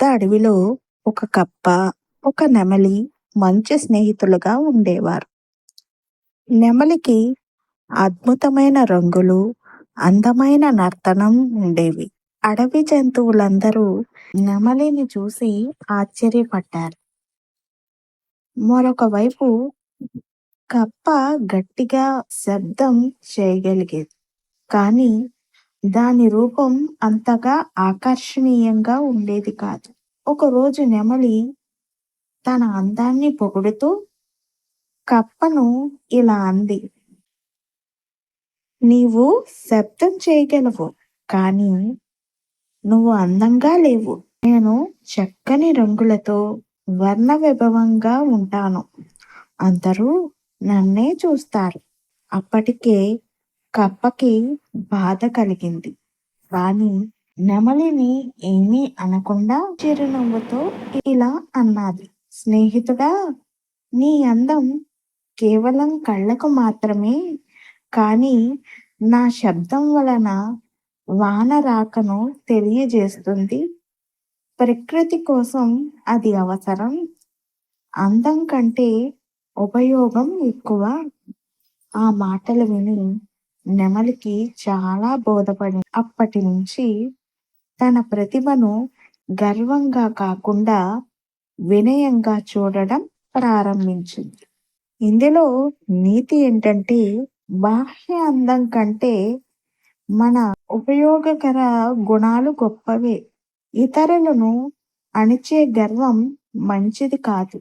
అడవిలో ఒక కప్ప, ఒక నెమలి మంచి స్నేహితులుగా ఉండేవారు. నెమలికి అద్భుతమైన రంగులు, అందమైన నర్తనం ఉండేవి. అడవి జంతువులందరూ నెమలిని చూసి ఆశ్చర్యపడ్డారు. మరొక వైపు కప్ప గట్టిగా శబ్దం చేయగలిగేది. కానీ దాని రూపం అంతగా ఆకర్షణీయంగా ఉండేది కాదు. ఒకరోజు నెమలి తన అందాన్ని పొగుడుతూ కప్పను ఇలా అంది: "నీవు శబ్దం చేయగలవు, కానీ నువ్వు అందంగా లేవు. నేను చక్కని రంగులతో వర్ణ విభవంగా ఉంటాను. అందరూ నన్నే చూస్తారు." అప్పటికే కప్పకి బాధ కలిగింది. కానీ నెమలిని ఏమీ అనకుండా చిరునవ్వుతో ఇలా అన్నది: "స్నేహితుడా, నీ అందం కేవలం కళ్ళకు మాత్రమే, కానీ నా శబ్దం వలన వాన రాకను తెలియజేస్తుంది. ప్రకృతి కోసం అది అవసరం. అందం కంటే ఉపయోగం ఎక్కువ." ఆ మాటలు విని నెమలికి చాలా బోధపడింది. అప్పటి నుంచి తన ప్రతిభను గర్వంగా కాకుండా వినయంగా చూడడం ప్రారంభించింది. ఇందులో నీతి ఏంటంటే, బాహ్య అందం కంటే మన ఉపయోగకర గుణాలు గొప్పవే. ఇతరులను అణిచే గర్వం మంచిది కాదు.